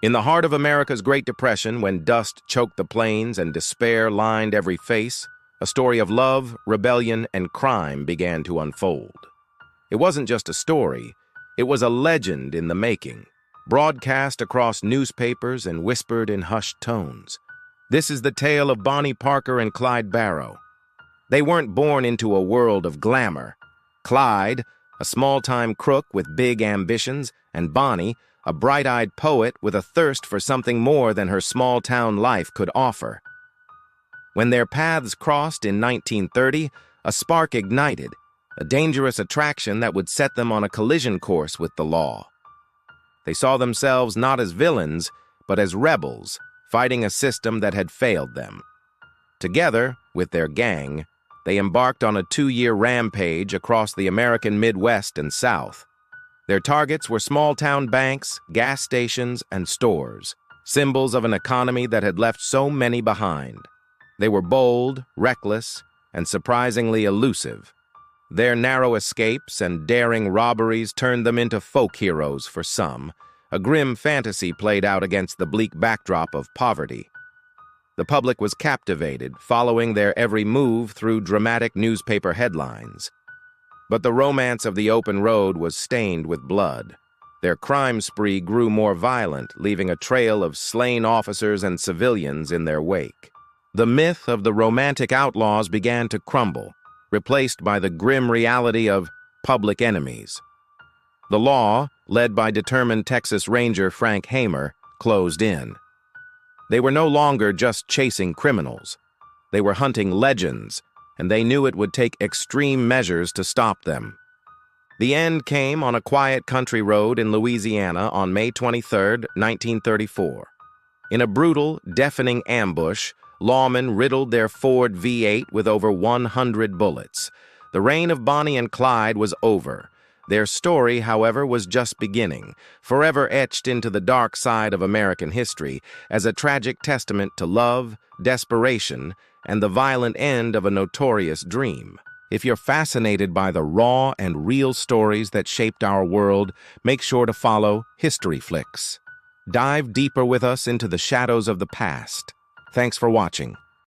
In the heart of America's Great Depression, when dust choked the plains and despair lined every face, a story of love, rebellion, and crime began to unfold. It wasn't just a story, it was a legend in the making, broadcast across newspapers and whispered in hushed tones. This is the tale of Bonnie Parker and Clyde Barrow. They weren't born into a world of glamour. Clyde, a small-time crook with big ambitions, and Bonnie, a bright-eyed poet with a thirst for something more than her small-town life could offer. When their paths crossed in 1930, a spark ignited, a dangerous attraction that would set them on a collision course with the law. They saw themselves not as villains, but as rebels, fighting a system that had failed them. Together, with their gang, they embarked on a 2-year rampage across the American Midwest and South. Their targets were small-town banks, gas stations, and stores, symbols of an economy that had left so many behind. They were bold, reckless, and surprisingly elusive. Their narrow escapes and daring robberies turned them into folk heroes for some, a grim fantasy played out against the bleak backdrop of poverty. The public was captivated, following their every move through dramatic newspaper headlines. But the romance of the open road was stained with blood. Their crime spree grew more violent, leaving a trail of slain officers and civilians in their wake. The myth of the romantic outlaws began to crumble, replaced by the grim reality of public enemies. The law, led by determined Texas Ranger Frank Hamer, closed in. They were no longer just chasing criminals. They were hunting legends, and they knew it would take extreme measures to stop them. The end came on a quiet country road in Louisiana on May 23, 1934. In a brutal, deafening ambush, lawmen riddled their Ford V8 with over 100 bullets. The reign of Bonnie and Clyde was over. Their story, however, was just beginning, forever etched into the dark side of American history as a tragic testament to love, desperation, and the violent end of a notorious dream. If you're fascinated by the raw and real stories that shaped our world, make sure to follow History Flicks. Dive deeper with us into the shadows of the past. Thanks for watching.